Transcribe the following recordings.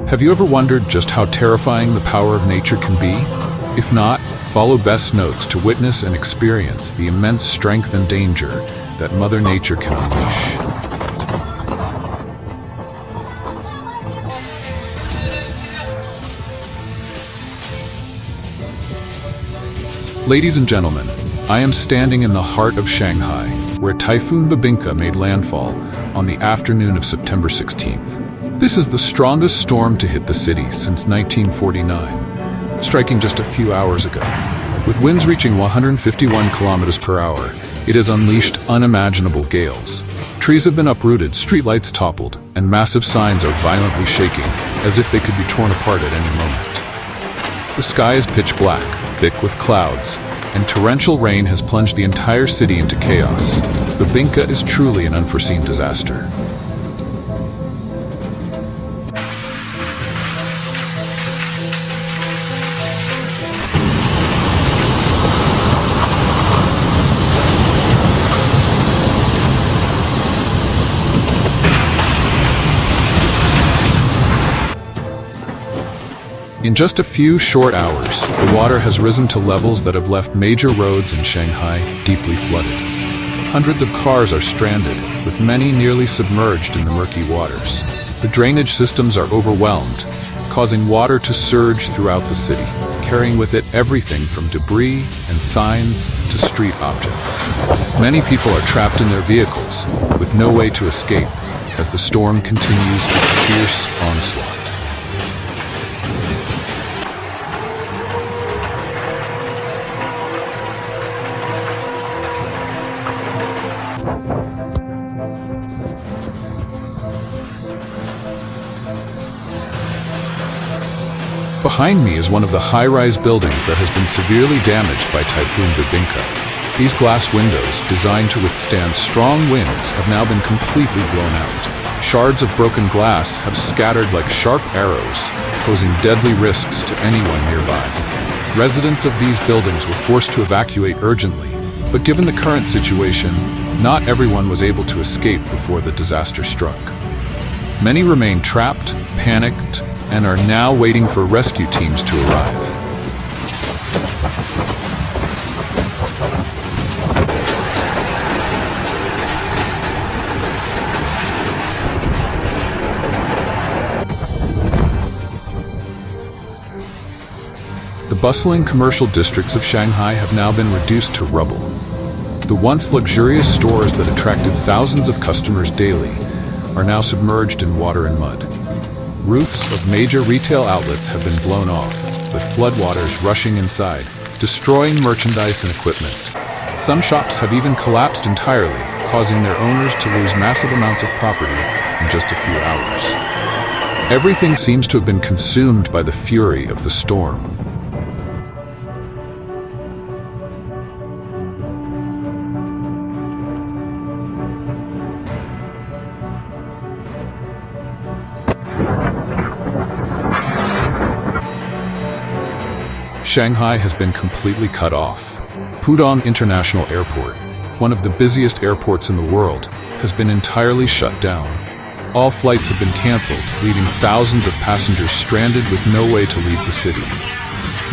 Have you ever wondered just how terrifying the power of nature can be? If not, follow Best Notes to witness and experience the immense strength and danger that Mother Nature can unleash. Ladies and gentlemen, I am standing in the heart of Shanghai, where Typhoon Bebinca made landfall on the afternoon of September 16th. This is the strongest storm to hit the city since 1949, striking just a few hours ago. With winds reaching 151 kilometers per hour, it has unleashed unimaginable gales. Trees have been uprooted, streetlights toppled, and massive signs are violently shaking, as if they could be torn apart at any moment. The sky is pitch black, thick with clouds, and torrential rain has plunged the entire city into chaos. Bebinca is truly an unforeseen disaster. In just a few short hours, the water has risen to levels that have left major roads in Shanghai deeply flooded. Hundreds of cars are stranded, with many nearly submerged in the murky waters. The drainage systems are overwhelmed, causing water to surge throughout the city, carrying with it everything from debris and signs to street objects. Many people are trapped in their vehicles, with no way to escape, as the storm continues its fierce onslaught. Behind me is one of the high-rise buildings that has been severely damaged by Typhoon Bebinca. These glass windows, designed to withstand strong winds, have now been completely blown out. Shards of broken glass have scattered like sharp arrows, posing deadly risks to anyone nearby. Residents of these buildings were forced to evacuate urgently, but given the current situation, not everyone was able to escape before the disaster struck. Many remain trapped, panicked, and are now waiting for rescue teams to arrive. The bustling commercial districts of Shanghai have now been reduced to rubble. The once luxurious stores that attracted thousands of customers daily are now submerged in water and mud. Roofs of major retail outlets have been blown off, with floodwaters rushing inside, destroying merchandise and equipment. Some shops have even collapsed entirely, causing their owners to lose massive amounts of property in just a few hours. Everything seems to have been consumed by the fury of the storm. Shanghai has been completely cut off. Pudong International Airport, one of the busiest airports in the world, has been entirely shut down. All flights have been canceled, leaving thousands of passengers stranded with no way to leave the city.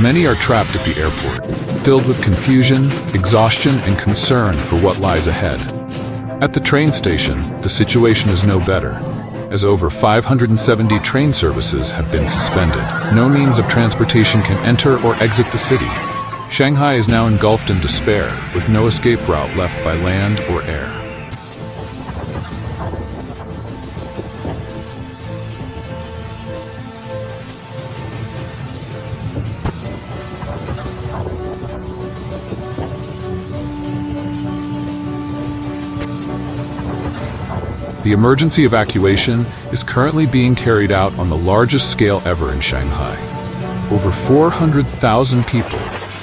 Many are trapped at the airport, filled with confusion, exhaustion, and concern for what lies ahead. At the train station, the situation is no better, as over 570 train services have been suspended. No means of transportation can enter or exit the city. Shanghai is now engulfed in despair, with no escape route left by land or air. The emergency evacuation is currently being carried out on the largest scale ever in Shanghai. Over 400,000 people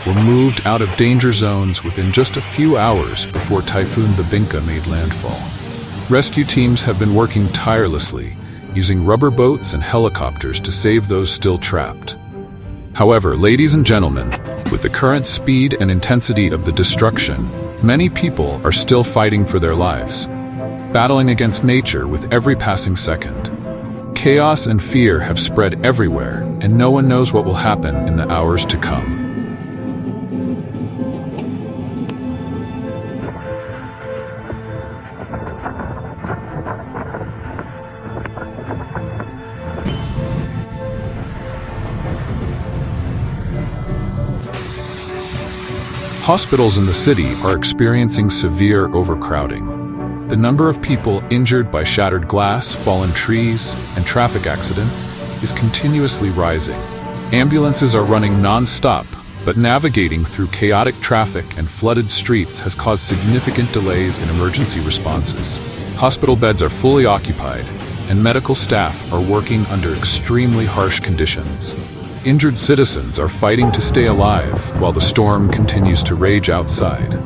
were moved out of danger zones within just a few hours before Typhoon Bebinca made landfall. Rescue teams have been working tirelessly, using rubber boats and helicopters to save those still trapped. However, ladies and gentlemen, with the current speed and intensity of the destruction, many people are still fighting for their lives, battling against nature with every passing second. Chaos and fear have spread everywhere, and no one knows what will happen in the hours to come. Hospitals in the city are experiencing severe overcrowding. The number of people injured by shattered glass, fallen trees, and traffic accidents is continuously rising. Ambulances are running non-stop, but navigating through chaotic traffic and flooded streets has caused significant delays in emergency responses. Hospital beds are fully occupied, and medical staff are working under extremely harsh conditions. Injured citizens are fighting to stay alive while the storm continues to rage outside.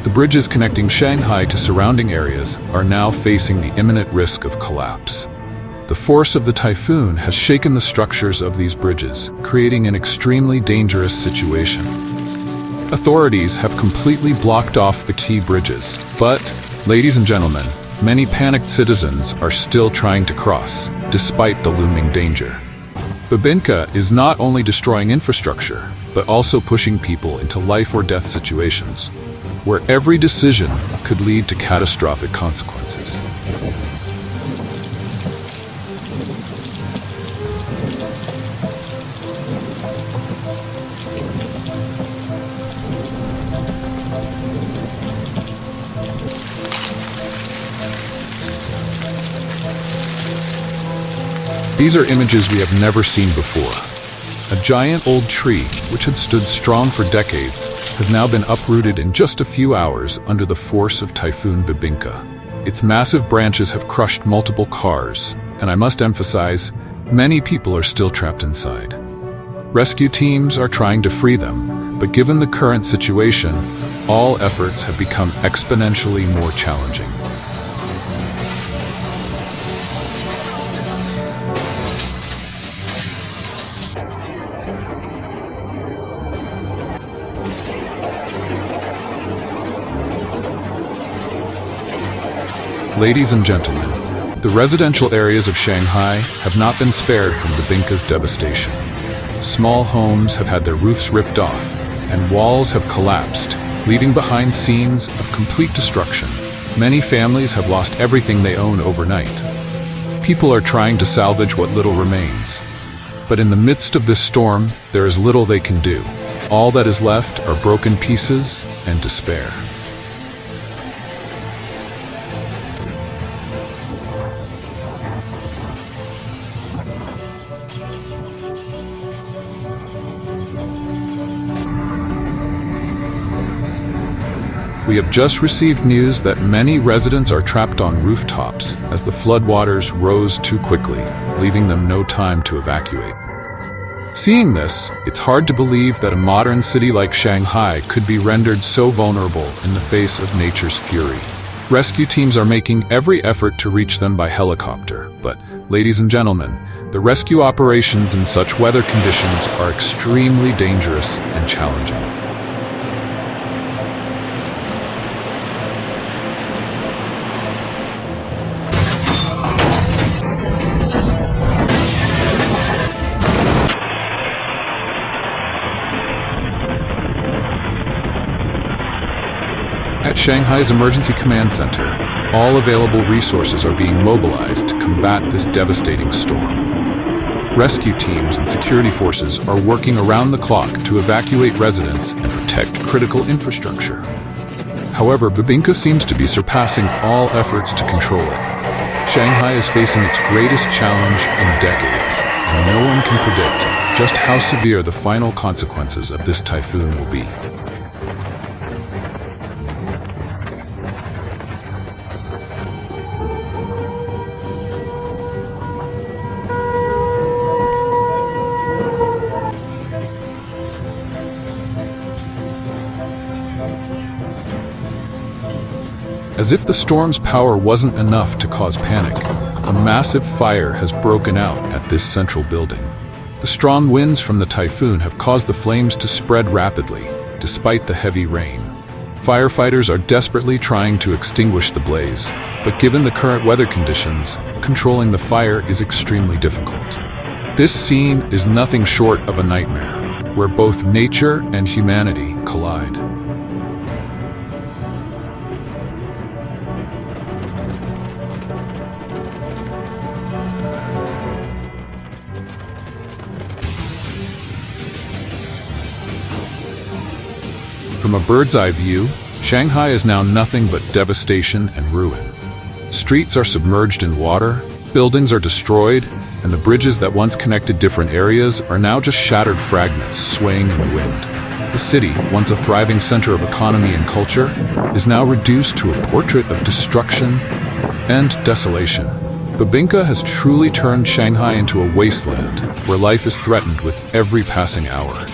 The bridges connecting Shanghai to surrounding areas are now facing the imminent risk of collapse. The force of the typhoon has shaken the structures of these bridges, creating an extremely dangerous situation. Authorities have completely blocked off the key bridges, but, ladies and gentlemen, many panicked citizens are still trying to cross, despite the looming danger. Bebinca is not only destroying infrastructure, but also pushing people into life or death situations, where every decision could lead to catastrophic consequences. These are images we have never seen before. A giant old tree, which had stood strong for decades, has now been uprooted in just a few hours under the force of Typhoon Bebinca. Its massive branches have crushed multiple cars, and I must emphasize, many people are still trapped inside. Rescue teams are trying to free them, but given the current situation, all efforts have become exponentially more challenging. Ladies and gentlemen, the residential areas of Shanghai have not been spared from Bebinca's devastation. Small homes have had their roofs ripped off, and walls have collapsed, leaving behind scenes of complete destruction. Many families have lost everything they own overnight. People are trying to salvage what little remains. But in the midst of this storm, there is little they can do. All that is left are broken pieces and despair. We have just received news that many residents are trapped on rooftops as the floodwaters rose too quickly, leaving them no time to evacuate. Seeing this, it's hard to believe that a modern city like Shanghai could be rendered so vulnerable in the face of nature's fury. Rescue teams are making every effort to reach them by helicopter, but, ladies and gentlemen, the rescue operations in such weather conditions are extremely dangerous and challenging. At Shanghai's Emergency Command Center, all available resources are being mobilized to combat this devastating storm. Rescue teams and security forces are working around the clock to evacuate residents and protect critical infrastructure. However, Bebinca seems to be surpassing all efforts to control it. Shanghai is facing its greatest challenge in decades, and no one can predict just how severe the final consequences of this typhoon will be. As if the storm's power wasn't enough to cause panic, a massive fire has broken out at this central building. The strong winds from the typhoon have caused the flames to spread rapidly, despite the heavy rain. Firefighters are desperately trying to extinguish the blaze, but given the current weather conditions, controlling the fire is extremely difficult. This scene is nothing short of a nightmare, where both nature and humanity collide. From a bird's-eye view, Shanghai is now nothing but devastation and ruin. Streets are submerged in water, buildings are destroyed, and the bridges that once connected different areas are now just shattered fragments swaying in the wind. The city, once a thriving center of economy and culture, is now reduced to a portrait of destruction and desolation. Bebinca has truly turned Shanghai into a wasteland where life is threatened with every passing hour.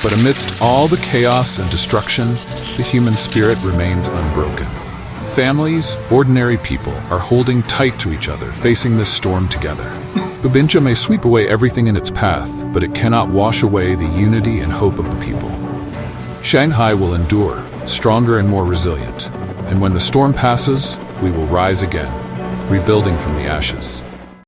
But amidst all the chaos and destruction, the human spirit remains unbroken. Families, ordinary people, are holding tight to each other, facing this storm together. Bebinca may sweep away everything in its path, but it cannot wash away the unity and hope of the people. Shanghai will endure, stronger and more resilient. And when the storm passes, we will rise again, rebuilding from the ashes.